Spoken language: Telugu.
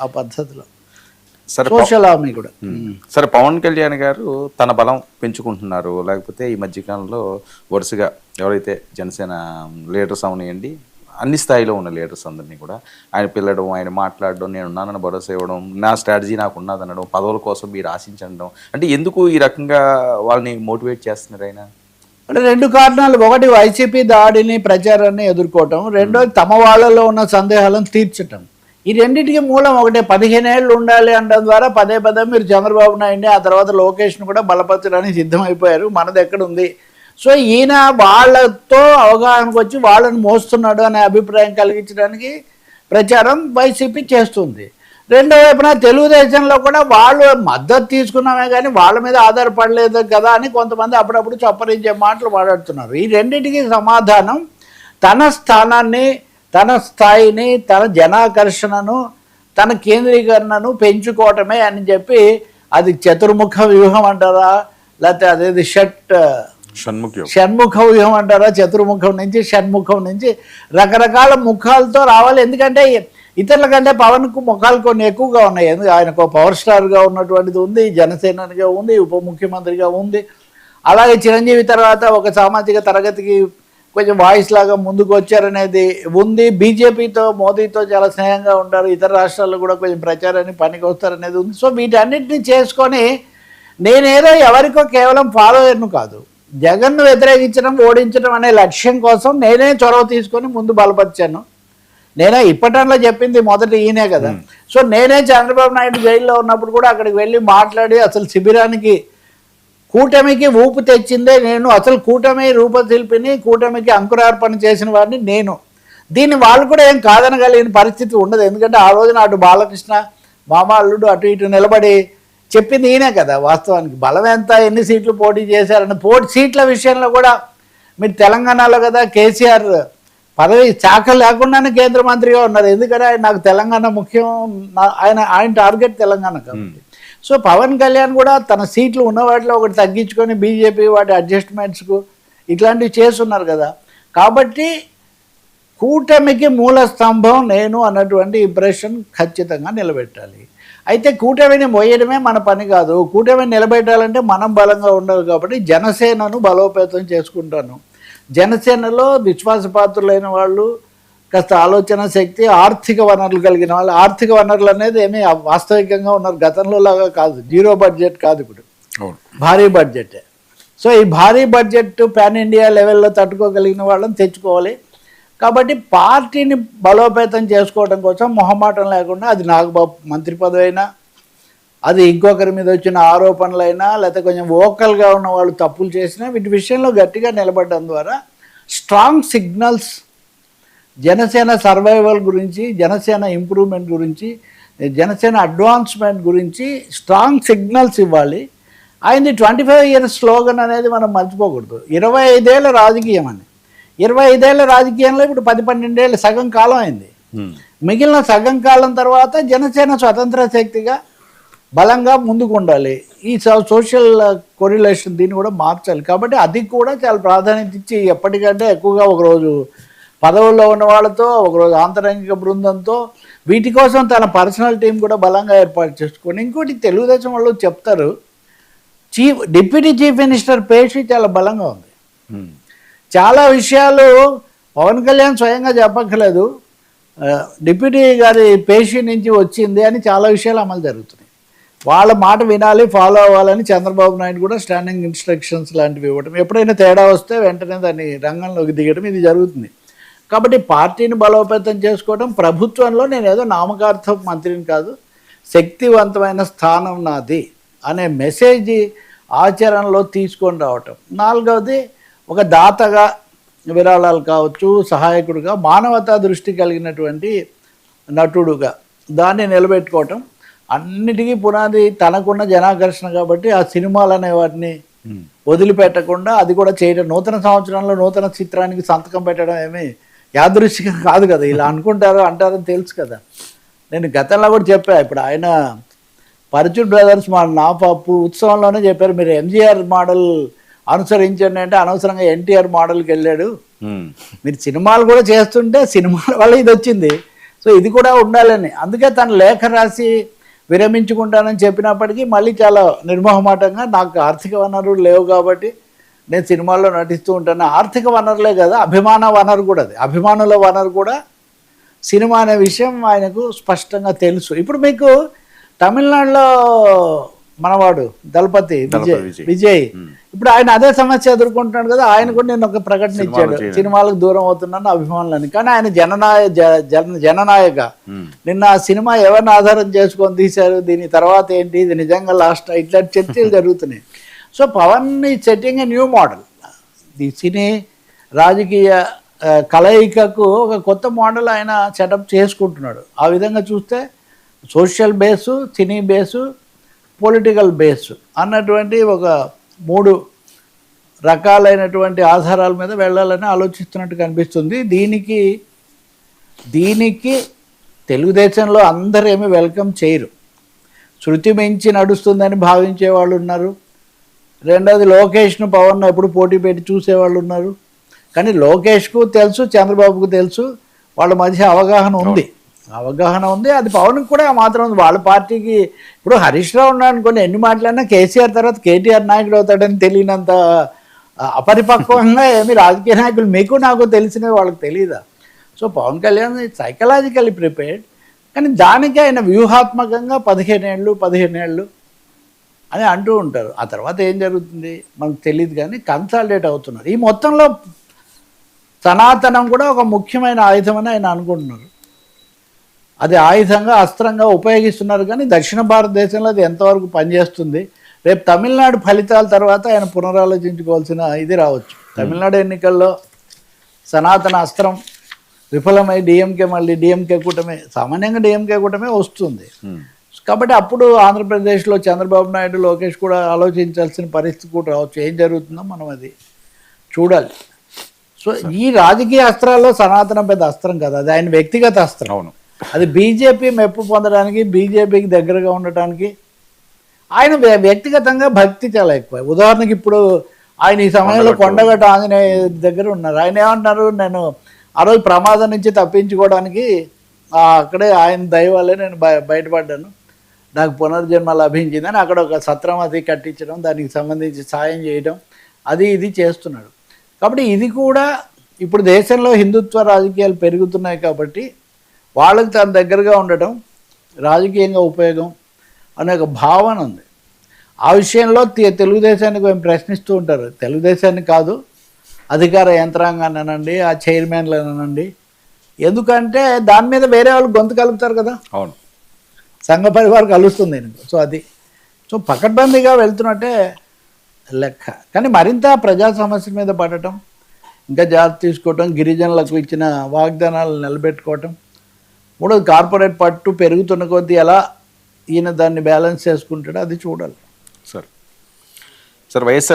ఆ పద్ధతిలో సరే సోషల్ ఆర్మీ కూడా. సరే, పవన్ కళ్యాణ్ గారు తన బలం పెంచుకుంటున్నారు, లేకపోతే ఈ మధ్యకాలంలో వరుసగా ఎవరైతే జనసేన లీడర్స్ అవనియండి, అన్ని స్థాయిలో ఉన్న లీడర్స్ అందరినీ కూడా ఆయన పిల్లడం, ఆయన మాట్లాడడం, నేను ఉన్నానని భరోసా ఇవ్వడం, నా స్ట్రాటజీ నాకు ఉన్నదనడం, పదవుల కోసం మీరు ఆశించడం, అంటే ఎందుకు ఈ రకంగా వాళ్ళని మోటివేట్ చేస్తున్నారు ఆయన? అంటే రెండు కారణాలు. ఒకటి వైసీపీ దాడిని ప్రచారాన్ని ఎదుర్కోవటం, రెండోది తమ వాళ్ళలో ఉన్న సందేహాలను తీర్చటం. ఈ రెండింటికి మూలం ఒకటే. 15 ఏళ్ళు ఉండాలి అనడం ద్వారా పదే పదే మీరు చంద్రబాబు నాయుడిని, ఆ తర్వాత లోకేష్ను కూడా బలపరచడానికి సిద్ధమైపోయారు. మనది ఎక్కడుంది? సో ఈయన వాళ్ళతో అవగాహనకు వచ్చి వాళ్ళని మోస్తున్నాడు అనే అభిప్రాయం కలిగించడానికి ప్రచారం వైసీపీ చేస్తుంది. రెండో వైపున తెలుగుదేశంలో కూడా వాళ్ళు మద్దతు తీసుకున్నామే కానీ వాళ్ళ మీద ఆధారపడలేదు కదా అని కొంతమంది అప్పుడప్పుడు చప్పరించే మాటలు మాట్లాడుతున్నారు. ఈ రెండింటికి సమాధానం తన స్థానాన్ని, తన స్థాయిని, తన జనాకర్షణను, తన కేంద్రీకరణను పెంచుకోవటమే అని చెప్పి, అది చతుర్ముఖ వ్యూహం అంటారా, లేకపోతే అదేది షణ్ముఖ వ్యూహం అంటారా, చతుర్ముఖం నుంచి షణ్ముఖం నుంచి రకరకాల ముఖాలతో రావాలి. ఎందుకంటే ఇతరుల కంటే పవన్కు ముఖాలు కొన్ని ఎక్కువగా ఉన్నాయి. ఎందుకు ఆయనకు పవర్ స్టార్గా ఉన్నటువంటిది ఉంది, జనసేనగా ఉంది, ఉప ముఖ్యమంత్రిగా ఉంది. అలాగే చిరంజీవి తర్వాత ఒక సామాజిక తరగతికి కొంచెం వాయిస్ లాగా ముందుకు వచ్చారనేది ఉంది. బీజేపీతో, మోదీతో చాలా స్నేహంగా ఉంటారు, ఇతర రాష్ట్రాల్లో కూడా కొంచెం ప్రచారాన్ని పనికి వస్తారనేది ఉంది. సో వీటన్నిటిని చేసుకొని నేనేదో ఎవరికో కేవలం ఫాలోయర్ను కాదు, జగన్ను వ్యతిరేకించడం, ఓడించడం అనే లక్ష్యం కోసం నేనే చొరవ తీసుకొని ముందు బలపరిచాను. నేనే ఇప్పటంలో చెప్పింది మొదటి ఈయనే కదా. సో నేనే చంద్రబాబు నాయుడు జైల్లో ఉన్నప్పుడు కూడా అక్కడికి వెళ్ళి మాట్లాడి అసలు శిబిరానికి, కూటమికి ఊపు తెచ్చిందే నేను, అసలు కూటమి రూపశిల్పిని, కూటమికి అంకురార్పణ చేసిన వాడిని నేను. దీన్ని వాళ్ళు కూడా ఏం కాదనగలిగిన పరిస్థితి ఉండదు. ఎందుకంటే ఆ రోజున అటు బాలకృష్ణ, మామ అల్లుడు అటు ఇటు నిలబడి చెప్పింది ఈయనే కదా. వాస్తవానికి బలం ఎంత, ఎన్ని సీట్లు పోటీ చేశారని, సీట్ల విషయంలో కూడా మీరు తెలంగాణలో కదా కేసీఆర్ పదవి శాఖ లేకుండానే కేంద్ర మంత్రిగా ఉన్నారు. ఎందుకంటే ఆయన నాకు తెలంగాణ ముఖ్యం, ఆయన టార్గెట్ తెలంగాణ కాబట్టి. సో పవన్ కళ్యాణ్ కూడా తన సీట్లు ఉన్న వాటిలో ఒకటి తగ్గించుకొని బీజేపీ వాటి అడ్జస్ట్మెంట్స్కు ఇట్లాంటివి చేస్తున్నారు కదా. కాబట్టి కూటమికి మూల స్తంభం నేను అన్నటువంటి ఇంప్రెషన్ ఖచ్చితంగా నిలబెట్టాలి. అయితే కూటమిని మోయడమే మన పని కాదు. కూటమిని నిలబెట్టాలంటే మనం బలంగా ఉండాలి. కాబట్టి జనసేనను బలోపేతం చేసుకుంటాను. జనసేనలో విశ్వాసపాత్రులైన వాళ్ళు, కాస్త ఆలోచన శక్తి, ఆర్థిక వనరులు కలిగిన వాళ్ళు. ఆర్థిక వనరులు అనేది ఏమీ వాస్తవికంగా ఉన్నారు, గతంలో లాగా కాదు, జీరో బడ్జెట్ కాదు, ఇప్పుడు భారీ బడ్జెటే. సో ఈ భారీ బడ్జెట్ పాన్ ఇండియా లెవెల్లో తట్టుకోగలిగిన వాళ్ళని తెచ్చుకోవాలి. కాబట్టి పార్టీని బలోపేతం చేసుకోవడం కోసం మొహమాటం లేకుండా, అది నాగబాబు మంత్రి పదవి అయినా, అది ఇంకొకరి మీద వచ్చిన ఆరోపణలైనా, లేకపోతే కొంచెం వోకల్గా ఉన్న వాళ్ళు తప్పులు చేసినా, వీటి విషయంలో గట్టిగా నిలబడడం ద్వారా స్ట్రాంగ్ సిగ్నల్స్ జనసేన సర్వైవల్ గురించి, జనసేన ఇంప్రూవ్మెంట్ గురించి, జనసేన అడ్వాన్స్మెంట్ గురించి స్ట్రాంగ్ సిగ్నల్స్ ఇవ్వాలి. ఆయనది 25 years స్లోగన్ అనేది మనం మర్చిపోకూడదు. 25 ఏళ్ళ రాజకీయం అని. 25 ఏళ్ళ రాజకీయంలో ఇప్పుడు 10-12 ఏళ్ళు సగం కాలం అయింది. మిగిలిన సగం కాలం తర్వాత జనసేన స్వతంత్ర శక్తిగా బలంగా ముందుకు ఉండాలి. ఈ సోషల్ కొరిలేషన్ దీన్ని కూడా మార్చాలి. కాబట్టి అది కూడా చాలా ప్రాధాన్యత ఇచ్చి, ఎప్పటికంటే ఎక్కువగా ఒకరోజు పదవుల్లో ఉన్న వాళ్ళతో, ఒకరోజు ఆంతరంగిక బృందంతో, వీటి కోసం తన పర్సనల్ టీం కూడా బలంగా ఏర్పాటు చేసుకొని. ఇంకోటి తెలుగుదేశం వాళ్ళు చెప్తారు, డిప్యూటీ చీఫ్ మినిస్టర్ పేషి చాలా బలంగా ఉంది. చాలా విషయాలు పవన్ కళ్యాణ్ స్వయంగా చెప్పక్కర్లేదు, డిప్యూటీ గారి పేషి నుంచి వచ్చింది అని చాలా విషయాలు అమలు జరుగుతున్నాయి. వాళ్ళ మాట వినాలి, ఫాలో అవ్వాలని చంద్రబాబు నాయుడు కూడా స్టాండింగ్ ఇన్స్ట్రక్షన్స్ లాంటివి ఇవ్వడం, ఎప్పుడైనా తేడా వస్తే వెంటనే దాన్ని రంగంలోకి దిగడం, ఇది జరుగుతుంది. కాబట్టి పార్టీని బలోపేతం చేసుకోవడం, ప్రభుత్వంలో నేను ఏదో నామకార్థ మంత్రిని కాదు, శక్తివంతమైన స్థానం నాది అనే మెసేజ్ ఆచరణలో తీసుకొని రావటం. నాలుగవది, ఒక దాతగా, విరాళాలు కావచ్చు, సహాయకుడుగా, మానవతా దృష్టి కలిగినటువంటి నటుడుగా దాన్ని నిలబెట్టుకోవటం. అన్నిటికీ పునాది తనకున్న జనాకర్షణ కాబట్టి ఆ సినిమాలు అనే వాటిని వదిలిపెట్టకుండా అది కూడా చేయడం. నూతన సంవత్సరంలో నూతన చిత్రానికి సంతకం పెట్టడం ఏమీ యాదృశ్చికం కాదు కదా. ఇలా అనుకుంటారు అంటారని తెలుసు కదా. నేను గతంలో కూడా చెప్పా, ఇప్పుడు ఆయన పరచూర్ బ్రదర్స్ నా పప్పు ఉత్సవంలోనే చెప్పారు, మీరు ఎంజీఆర్ మోడల్ అనుసరించండి అంటే అనవసరంగా ఎన్టీఆర్ మోడల్కి వెళ్ళాడు. మీరు సినిమాలు కూడా చేస్తుంటే సినిమాల వల్ల ఇది వచ్చింది. సో ఇది కూడా ఉండాలని, అందుకే తను లేఖ రాసి విరమించుకుంటానని చెప్పినప్పటికీ మళ్ళీ చాలా నిర్మోహమాటంగా నాకు ఆర్థిక వనరులు లేవు కాబట్టి నేను సినిమాల్లో నటిస్తూ ఉంటాను. ఆర్థిక వనరులే కదా, అభిమాన వనరు కూడా, అది అభిమానుల వనరు కూడా సినిమా అనే విషయం ఆయనకు స్పష్టంగా తెలుసు. ఇప్పుడు మీకు తమిళనాడులో మనవాడు దళపతి విజయ్ ఇప్పుడు ఆయన అదే సమస్య ఎదుర్కొంటున్నాడు కదా. ఆయన కూడా నేను ఒక ప్రకటన ఇచ్చాడు, సినిమాలకు దూరం అవుతున్నాను అభిమానులని. కానీ ఆయన జననాయక నిన్న ఆ సినిమా ఎవరిని ఆధారం చేసుకొని తీశారు, దీని తర్వాత ఏంటి, ఇది నిజంగా లాస్ట్, ఇట్లాంటి చర్చలు జరుగుతున్నాయి. సో పవన్ ఈ సెట్టింగ్ ఏ న్యూ మోడల్, ఈ సినీ రాజకీయ కలయికకు ఒక కొత్త మోడల్ ఆయన సెటప్ చేసుకుంటున్నాడు. ఆ విధంగా చూస్తే సోషల్ బేసు, సినీ బేసు, పొలిటికల్ బేసు అన్నటువంటి ఒక 3 రకాలైనటువంటి ఆధారాల మీద వెళ్ళాలని ఆలోచిస్తున్నట్టు కనిపిస్తుంది. దీనికి తెలుగుదేశంలో అందరూ ఏమీ వెల్కమ్ చేయరు. శృతి మించి నడుస్తుందని భావించే వాళ్ళు ఉన్నారు. రెండోది లోకేష్ను పవన్ ఎప్పుడు పోటీ పెట్టి చూసేవాళ్ళు ఉన్నారు. కానీ లోకేష్కు తెలుసు, చంద్రబాబుకు తెలుసు, వాళ్ళ మధ్య అవగాహన ఉంది. అది పవన్కి కూడా మాత్రం ఉంది. వాళ్ళ పార్టీకి ఇప్పుడు హరీష్ రావు ఉన్నాడు అనుకోండి, ఎన్ని మాట్లాడినా కేసీఆర్ తర్వాత కేటీఆర్ నాయకుడు అవుతాడని తెలియనంత అపరిపక్వంగా ఏమి రాజకీయ నాయకులు మీకు నాకు తెలిసినవి వాళ్ళకి తెలియదా? So Pawan Kalyan psychologically prepared, కానీ దానికి ఆయన వ్యూహాత్మకంగా 15 ఏళ్ళు అని అంటూ ఉంటారు. ఆ తర్వాత ఏం జరుగుతుంది మనకు తెలియదు, కానీ కన్సాలిడేట్ అవుతున్నారు. ఈ మొత్తంలో సనాతనం కూడా ఒక ముఖ్యమైన ఆయుధం అని ఆయన అనుకుంటున్నారు. అది ఆయుధంగా, అస్త్రంగా ఉపయోగిస్తున్నారు. కానీ దక్షిణ భారతదేశంలో అది ఎంతవరకు పనిచేస్తుంది, రేపు తమిళనాడు ఫలితాల తర్వాత ఆయన పునరాలోచించుకోవాల్సిన ఇది రావచ్చు. తమిళనాడు ఎన్నికల్లో సనాతన అస్త్రం విఫలమై డిఎంకే కూటమే, సామాన్యంగా డిఎంకే కూటమే వస్తుంది. కాబట్టి అప్పుడు ఆంధ్రప్రదేశ్లో చంద్రబాబు నాయుడు, లోకేష్ కూడా ఆలోచించాల్సిన పరిస్థితి కూడా రావచ్చు. ఏం జరుగుతుందో మనం అది చూడాలి. సో ఈ రాజకీయ అస్త్రాల్లో సనాతనం పెద్ద అస్త్రం కదా, అది ఆయన వ్యక్తిగత అస్త్రం. అవును, అది బీజేపీ మెప్పు పొందడానికి, బీజేపీకి దగ్గరగా ఉండటానికి ఆయన వ్యక్తిగతంగా భక్తి చాలా ఎక్కువ. ఉదాహరణకి ఇప్పుడు ఆయన ఈ సమయంలో కొండగట్టు ఆంజనేయ దగ్గర ఉన్నారు. ఆయన ఏమంటున్నారు, నేను ఆ రోజు ప్రమాదం నుంచి తప్పించుకోవడానికి అక్కడే ఆయన దయ వల్లే నేను బయటపడ్డాను, నాకు పునర్జన్మ లభించిందని అక్కడ ఒక సత్రం అది కట్టించడం, దానికి సంబంధించి సాయం చేయడం, ఇది చేస్తున్నాడు. కాబట్టి ఇది కూడా ఇప్పుడు దేశంలో హిందుత్వ రాజకీయాలు పెరుగుతున్నాయి కాబట్టి వాళ్ళకి తన దగ్గరగా ఉండటం రాజకీయంగా ఉపయోగం అనే ఒక భావన ఉంది. ఆ విషయంలో తెలుగుదేశానికి మేము ప్రశ్నిస్తూ ఉంటారు. తెలుగుదేశాన్ని కాదు, అధికార యంత్రాంగాన్ని అనండి, ఆ చైర్మన్లను అనండి. ఎందుకంటే దాని మీద వేరే వాళ్ళు గొంతు కలుపుతారు కదా. అవును, సంఘ పరివారం కలుస్తుంది. సో పకడ్బందీగా వెళ్తున్నట్టే లెక్క. కానీ మరింత ప్రజా సమస్యల మీద పడటం, ఇంకా జాగ్రత్త తీసుకోవటం, గిరిజనులకు ఇచ్చిన వాగ్దానాలు నిలబెట్టుకోవటం, మూడోది కార్పొరేట్ పట్టు పెరుగుతున్న కొద్దీ ఎలా ఈయన దాన్ని బ్యాలెన్స్ చేసుకుంటాడో అది చూడాలి. సార్ వైఎస్ఆర్